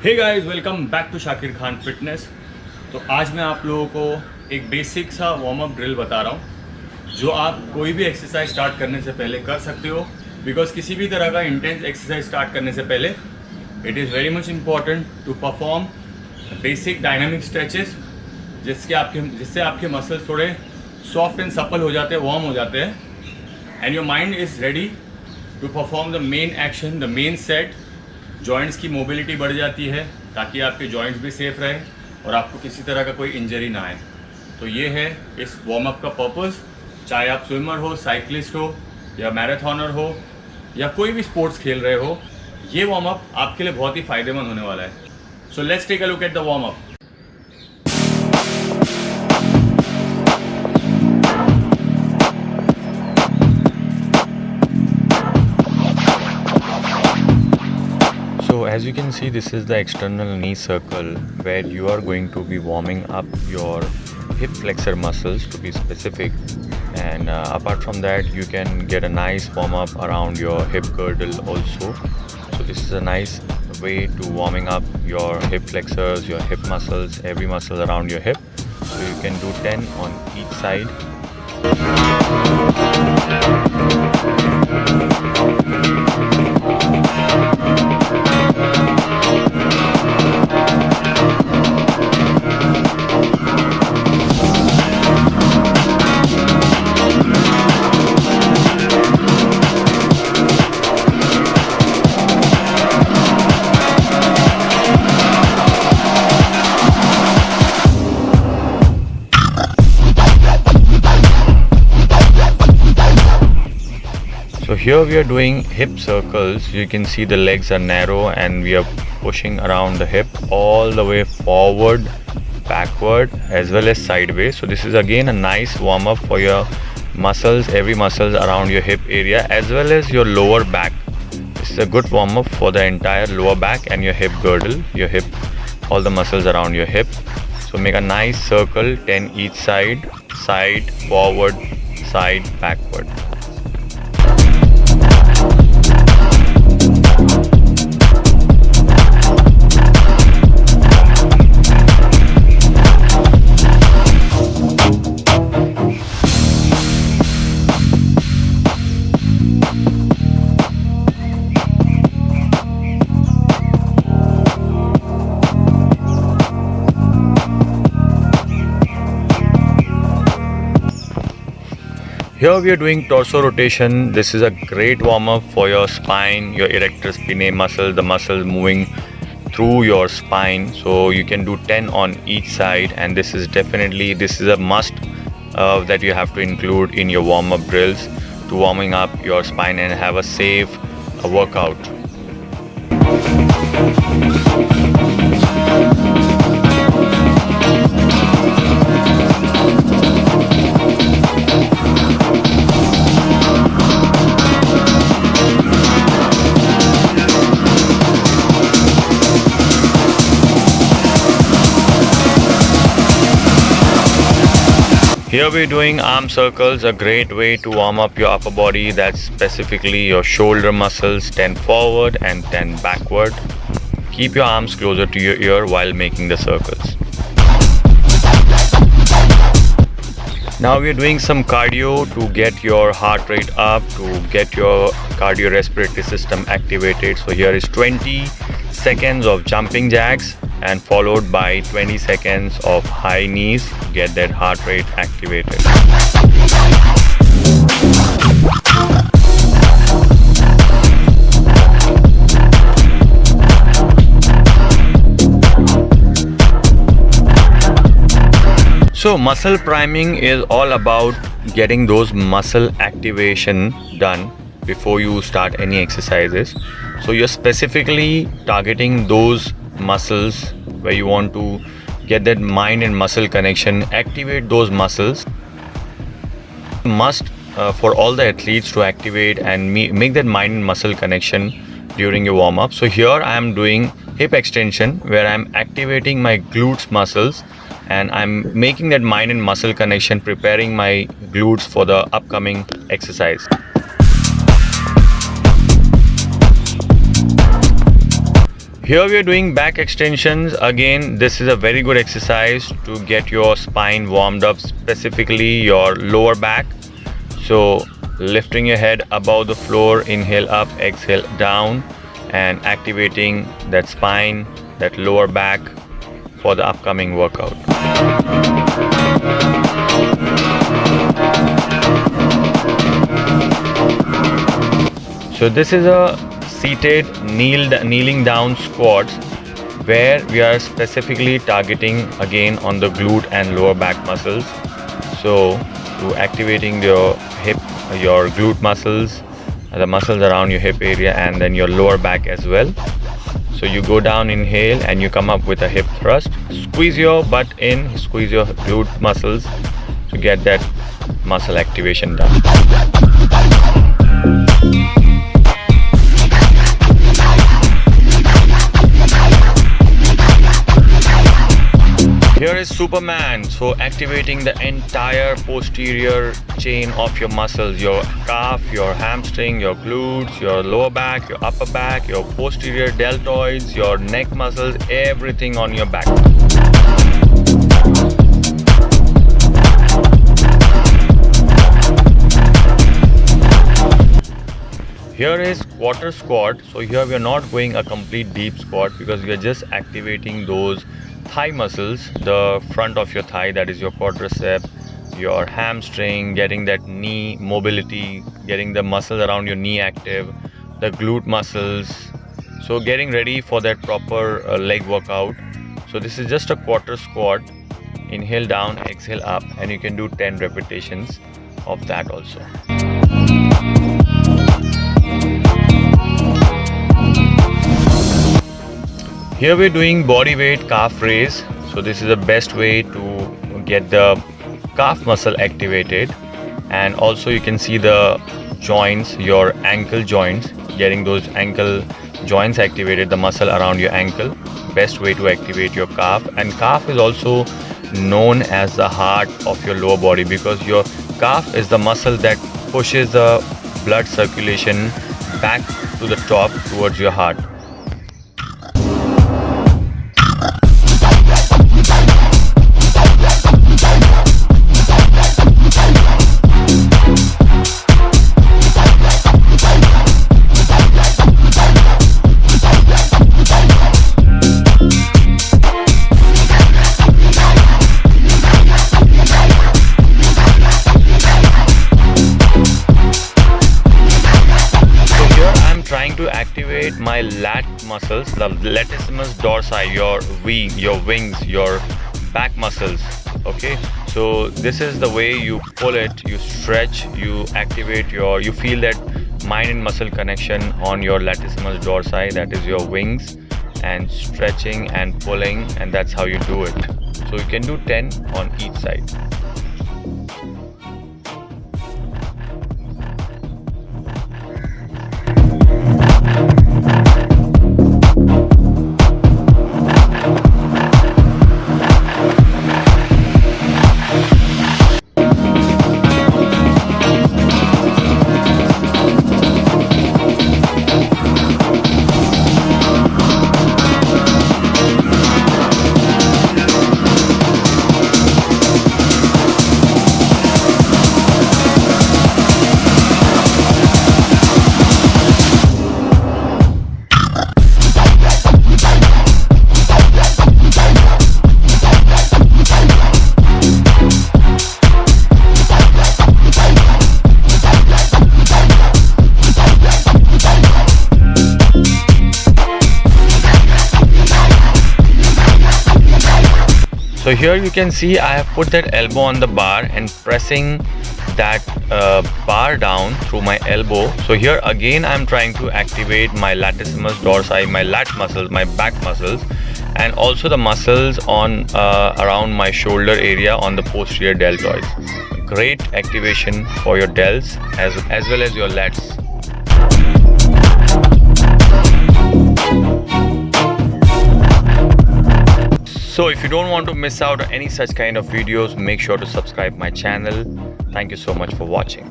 Hey guys, welcome back to Shakir Khan fitness. तो आज मैं आप लोगों को एक बेसिक सा वार्म अप ड्रिल बता रहा हूँ जो आप कोई भी एक्सरसाइज स्टार्ट करने से पहले कर सकते हो। बिकॉज किसी भी तरह का इंटेंस एक्सरसाइज स्टार्ट करने से पहले it is very much important to perform basic dynamic stretches जिससे आपके मसल्स थोड़े सॉफ्ट एंड सपल हो जाते हैं, वार्म हो जाते हैं, and your mind is ready to perform the main action, the main set. Joints की मोबिलिटी बढ़ जाती है ताकि आपके जॉइंट्स भी सेफ रहे और आपको किसी तरह का कोई इंजरी ना आए। तो ये है इस वार्म अप का पर्पस। चाहे आप स्विमर हो, साइकिलिस्ट हो या मैराथनर हो या कोई भी स्पोर्ट्स खेल रहे हो, ये वार्म अप आपके लिए बहुत ही फ़ायदेमंद होने वाला है। So let's take a look at the warm up. So as you can see, this is the external knee circle where you are going to be warming up your hip flexor muscles to be specific, and apart from that you can get a nice warm up around your hip girdle also. So this is a nice way to warming up your hip flexors, your hip muscles, every muscle around your hip. So you can do 10 on each side. So here we are doing hip circles. You can see the legs are narrow and we are pushing around the hip all the way forward, backward as well as sideways. So this is again a nice warm up for your muscles, every muscles around your hip area as well as your lower back. This is a good warm up for the entire lower back and your hip girdle, your hip, all the muscles around your hip. So make a nice circle, 10 each side, side, forward, side, backward. Here we are doing torso rotation. This is a great warm up for your spine, your erector spinae muscle, the muscles moving through your spine. So you can do 10 on each side, and this is a must that you have to include in your warm up drills to warming up your spine and have a safe workout. Here we're doing arm circles, a great way to warm up your upper body. That's specifically your shoulder muscles, 10 forward and 10 backward. Keep your arms closer to your ear while making the circles. Now we're doing some cardio to get your heart rate up, to get your cardiorespiratory system activated. So here is 20 seconds of jumping jacks and followed by 20 seconds of high knees. Get that heart rate activated. So muscle priming is all about getting those muscle activation done before you start any exercises. So you're specifically targeting those muscles where you want to get that mind and muscle connection, activate those muscles. Must for all the athletes to activate and make that mind and muscle connection during your warm up. So here I am doing hip extension where I am activating my glutes muscles and I'm making that mind and muscle connection, preparing my glutes for the upcoming exercise. Here we are doing back extensions. Again, this is a very good exercise to get your spine warmed up, specifically your lower back. So lifting your head above the floor, inhale up, exhale down, and activating that spine, that lower back for the upcoming workout. So this is a seated kneeling down squats where we are specifically targeting again on the glute and lower back muscles. So to activating your hip, your glute muscles, the muscles around your hip area, and then your lower back as well. So you go down, inhale, and you come up with a hip thrust. Squeeze your butt in, squeeze your glute muscles to get that muscle activation done. Here is Superman, so activating the entire posterior chain of your muscles, your calf, your hamstring, your glutes, your lower back, your upper back, your posterior deltoids, your neck muscles, everything on your back. Here is quarter squat. So here we are not going a complete deep squat because we are just activating those thigh muscles, the front of your thigh, that is your quadricep, your hamstring, getting that knee mobility, getting the muscles around your knee active, the glute muscles. So getting ready for that proper leg workout. So this is just a quarter squat. Inhale down, exhale up, and you can do 10 repetitions of that also. Here we're doing body weight calf raise. So this is the best way to get the calf muscle activated, and also you can see the joints, your ankle joints, getting those ankle joints activated, the muscle around your ankle. Best way to activate your calf. And calf is also known as the heart of your lower body because your calf is the muscle that pushes the blood circulation back to the top towards your heart. To activate my lat muscles, the latissimus dorsi, your wings, your back muscles. Okay, so this is the way you pull it, you stretch, you activate you feel that mind and muscle connection on your latissimus dorsi, that is your wings, and stretching and pulling, and that's how you do it. So you can do 10 on each side. So here you can see I have put that elbow on the bar and pressing that bar down through my elbow. So here again I'm trying to activate my latissimus dorsi, my lat muscles, my back muscles, and also the muscles on around my shoulder area on the posterior deltoids. Great activation for your delts as well as your lats. So if you don't want to miss out on any such kind of videos, make sure to subscribe my channel. Thank you so much for watching.